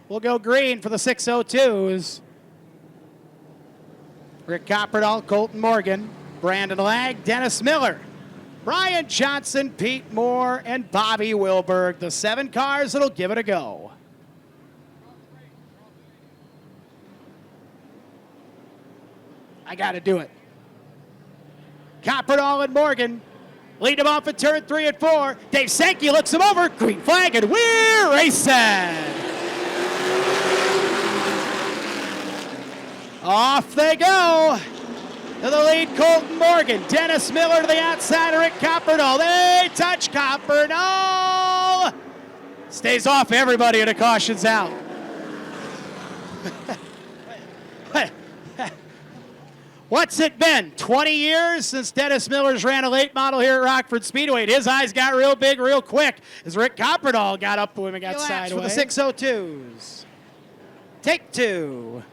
will go green for the 602s. Rick Copperdahl, Colton Morgan, Brandon Lag, Dennis Miller, Brian Johnson, Pete Moore, and Bobby Wilberg. The 7 cars that'll give it a go. I got to do it. Copperdahl and Morgan lead him off at turn 3 and 4. Dave Sankey looks him over. Green flag, and we're racing. Off they go. To the lead, Colton Morgan. Dennis Miller to the outside, Rick Copperdahl. They touch Copperdahl. Stays off everybody and a caution's out. What's it been? 20 years since Dennis Miller's ran a late model here at Rockford Speedway. And his eyes got real big real quick as Rick Copperdahl got up to him and got sideways. For the 602s. Take 2.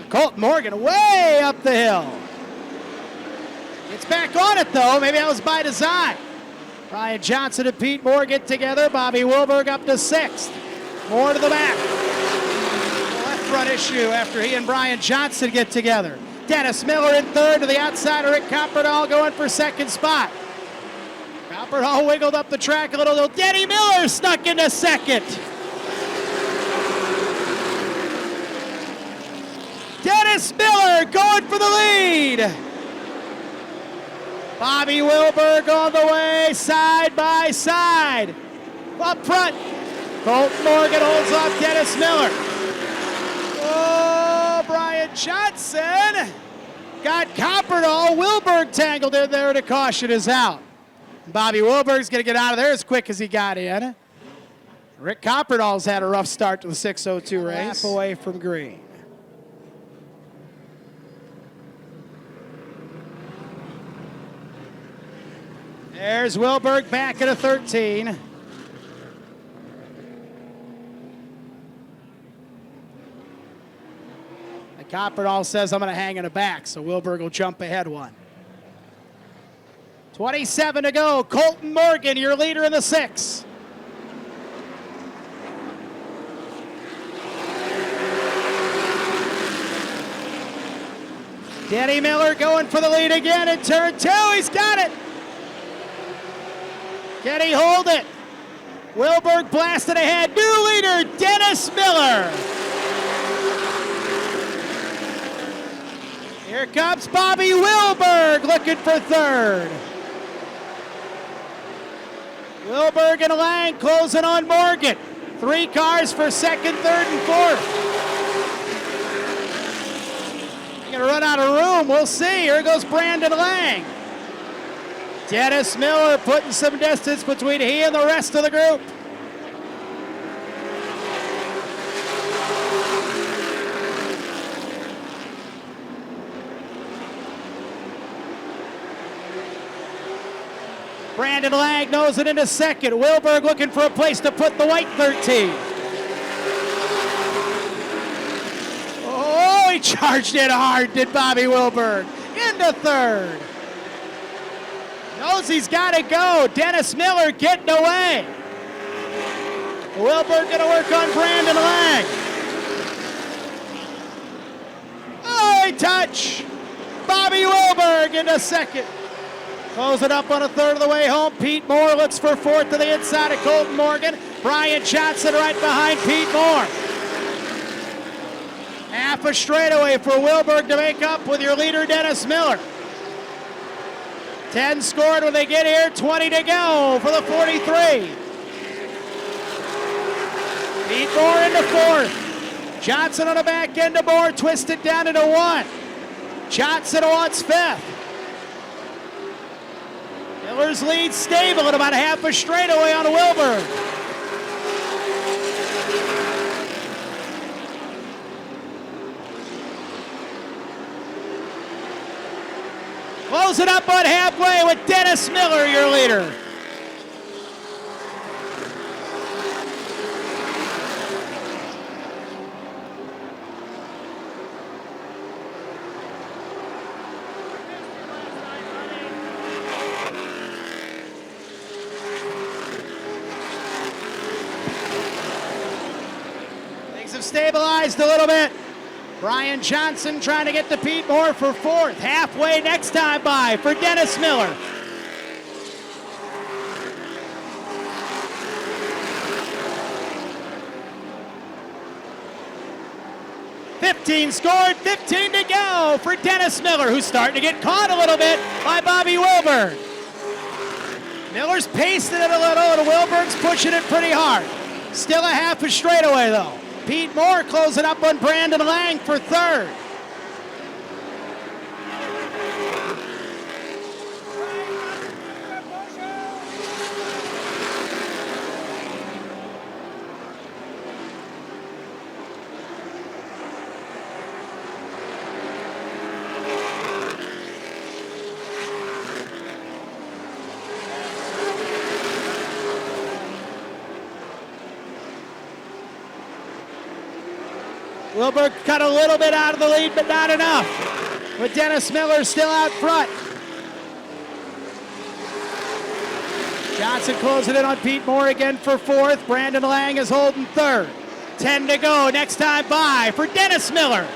Colton Morgan way up the hill. It's back on it, though. Maybe that was by design. Brian Johnson and Pete Moore get together. Bobby Wilberg up to 6th. Moore to the back. Left front issue after he and Brian Johnson get together. Dennis Miller in 3rd to the outside. Rick Copperdahl going for 2nd spot. Copperdahl wiggled up the track a little. Denny Miller snuck into 2nd. Dennis Miller going for the lead. Bobby Wilberg on the way, side by side. Up front, Colton Morgan holds off Dennis Miller. Oh, Brian Johnson got Copperdahl. Wilberg tangled in there and a caution is out. Bobby Wilberg's going to get out of there as quick as he got in. Rick Copperdahl's had a rough start to the 602 race. Half away from green. There's Wilberg back at a 13. Copperdahl says, I'm going to hang in the back, so Wilberg will jump ahead 1. 27 to go. Colton Morgan, your leader in the 6. Denny Miller going for the lead again in turn 2. He's got it. Can he hold it? Wilberg blasted ahead. New leader, Dennis Miller. Here comes Bobby Wilberg looking for 3rd. Wilberg and Lang closing on Morgan. 3 cars for 2nd, 3rd, and 4th. Gonna run out of room. We'll see. Here goes Brandon Lang. Dennis Miller putting some distance between he and the rest of the group. Brandon Lang knows it into 2nd. Wilberg looking for a place to put the white 13. Oh, he charged it hard, did Bobby Wilberg. Into 3rd. Knows he's got to go. Dennis Miller getting away. Wilberg going to work on Brandon Lang. Oh, he touch. Bobby Wilberg into 2nd. Close it up on a 3rd of the way home. Pete Moore looks for 4th to the inside of Colton Morgan. Brian Johnson right behind Pete Moore. Half a straightaway for Wilberg to make up with your leader, Dennis Miller. 10 scored when they get here, 20 to go for the 43. Pete Moore into 4th. Johnson on the back end of Moore, twisted down into 1. Johnson wants 5th. Miller's lead stable at about half a straightaway on Wilberg. Close it up on halfway with Dennis Miller, your leader. stabilized a little bit. Brian Johnson trying to get to Pete Moore for fourth. Halfway next time by for Dennis Miller. $15 scored, 15 to go for Dennis Miller, who's starting to get caught a little bit by Bobby Wilburn. Miller's pacing it a little, and Wilburn's pushing it pretty hard. Still a half a straightaway, though. Pete Moore closing up on Brandon Lang for third. Wilbur cut a little bit out of the lead, but not enough. With Dennis Miller still out front. Johnson closing in on Pete Moore again for fourth. Brandon Lang is holding third. 10 to go, next time by for Dennis Miller.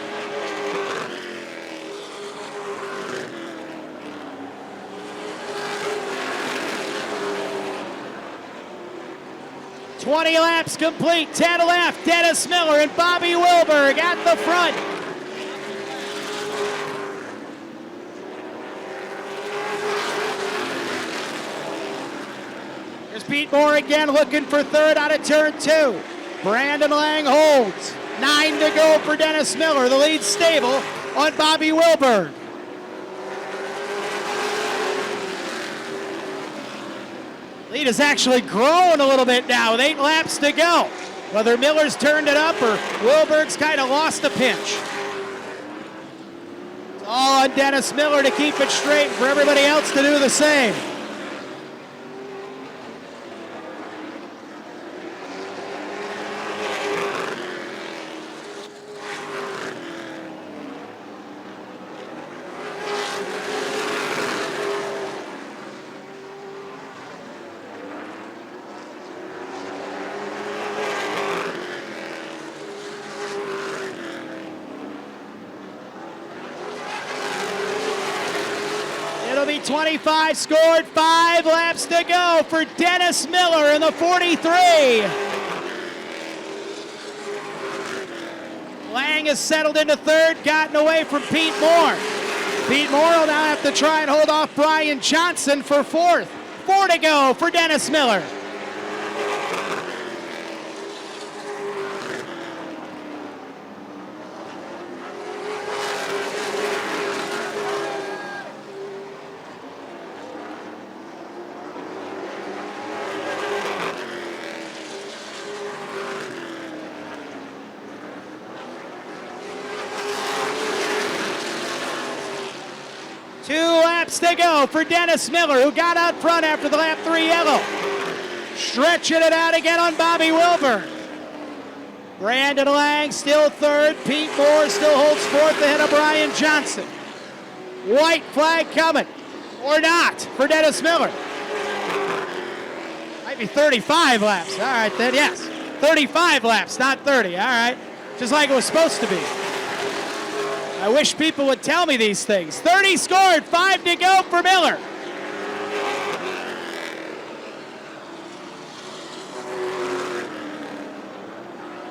$20 laps complete, 10 left. Dennis Miller and Bobby Wilburg at the front. There's Pete Moore again looking for third out of turn two. Brandon Lang holds. 9 to go for Dennis Miller. The lead stable on Bobby Wilburg. Lead has actually grown a little bit now with 8 laps to go. Whether Miller's turned it up or Wilburg's kind of lost the pinch. It's all on Dennis Miller to keep it straight, for everybody else to do the same. It'll be 25 scored, 5 laps to go for Dennis Miller in the 43. Lang has settled into third, gotten away from Pete Moore. Pete Moore will now have to try and hold off Brian Johnson for fourth. 4 to go for Dennis Miller. Two laps to go for Dennis Miller, who got out front after the lap 3 yellow. Stretching it out again on Bobby Wilburn. Brandon Lang still third. Pete Moore still holds fourth ahead of Brian Johnson. White flag coming, or not, for Dennis Miller. Might be 35 laps. All right then, yes. 35 laps, not 30. All right. Just like it was supposed to be. I wish people would tell me these things. 30 scored, 5 to go for Miller.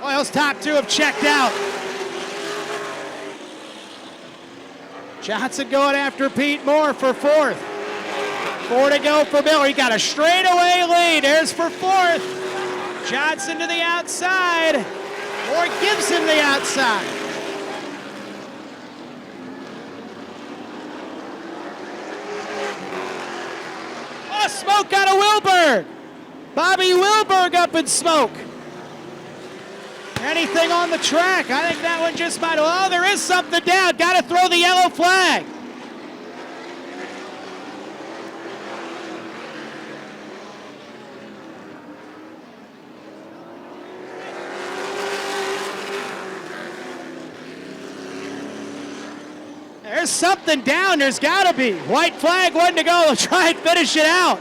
Oil's top 2 have checked out. Johnson going after Pete Moore for fourth. 4 to go for Miller. He got a straightaway lead. There's for fourth. Johnson to the outside. Moore gives him the outside. Smoke out of Wilburg. Bobby Wilburg up in smoke. Anything on the track? I think that one just might. Oh, there is something down. Got to throw the yellow flag. There's something down. There's got to be. White flag, 1 to go. They'll try and finish it out.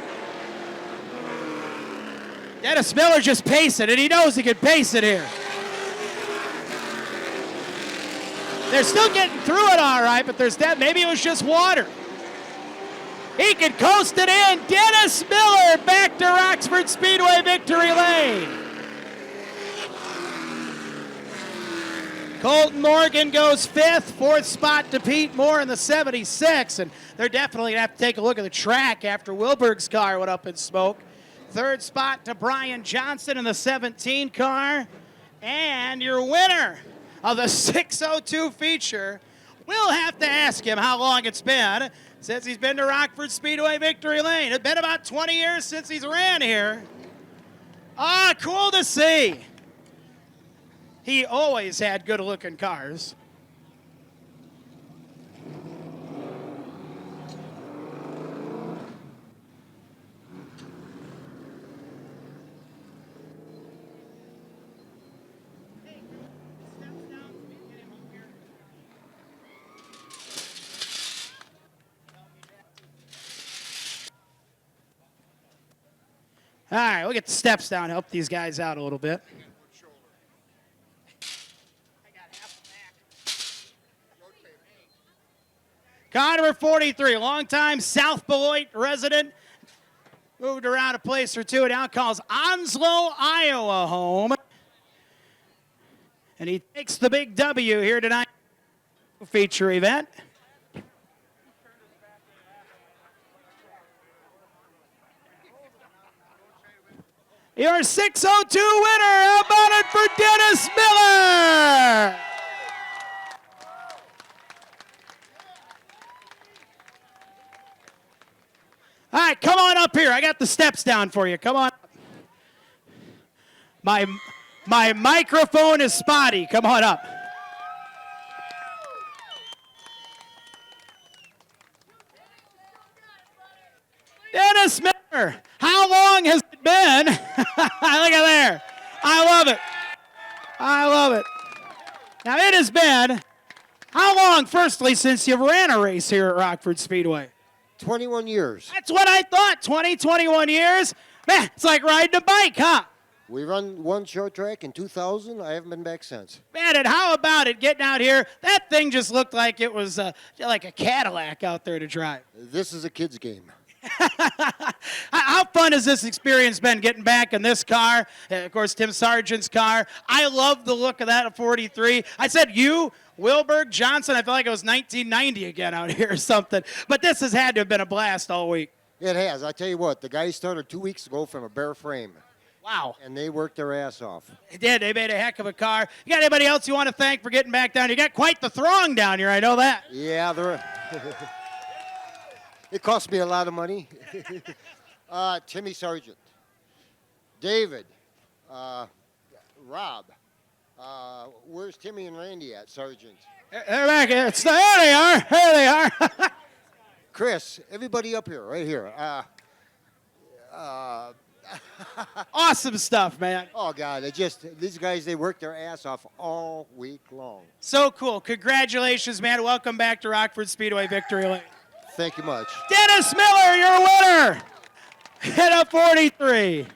Dennis Miller just pacing, and he knows he can pace it here. They're still getting through it all right, but there's that. Maybe it was just water. He can coast it in. Dennis Miller back to Rockford Speedway victory lane. Colton Morgan goes 5th, 4th spot to Pete Moore in the 76, and they're definitely going to have to take a look at the track after Wilberg's car went up in smoke. 3rd spot to Brian Johnson in the 17 car, and your winner of the 602 feature, we'll have to ask him how long it's been since he's been to Rockford Speedway victory lane. It's been about 20 years since he's ran here. Ah, cool to see. He always had good-looking cars. All right, we'll get the steps down, help these guys out a little bit. Car number 43, longtime South Beloit resident. Moved around a place or two, now calls Onslow, Iowa home. And he takes the big W here tonight. Feature event. Your 602 winner, how about it for Dennis Miller? All right, come on up here. I got the steps down for you. Come on. My microphone is spotty. Come on up. Dennis Miller, how long has it been? Look at there. I love it. I love it. Now, it has been how long, firstly, since you've ran a race here at Rockford Speedway? 21 years. That's what I thought. 21 years. Man, it's like riding a bike, huh? We run one short track in 2000. I haven't been back since. Man, and how about it getting out here? That thing just looked like it was like a Cadillac out there to drive. This is a kid's game. How fun has this experience been getting back in this car? Of course, Tim Sargent's car. I love the look of that 43. I said you, Wilberg, Johnson. I feel like it was 1990 again out here or something. But this has had to have been a blast all week. It has. I tell you what, the guys started 2 weeks ago from a bare frame. Wow. And they worked their ass off. They did. They made a heck of a car. You got anybody else you want to thank for getting back down? You got quite the throng down here. I know that. Yeah, they're... It cost me a lot of money. Timmy Sargent, David, Rob. Where's Timmy and Randy at, Sargent? They're back here. There they are. There they are. Chris, everybody up here, right here. Awesome stuff, man. Oh, God, these guys, they work their ass off all week long. So cool. Congratulations, man. Welcome back to Rockford Speedway victory lane. Thank you much. Dennis Miller, your winner. Hit up 43.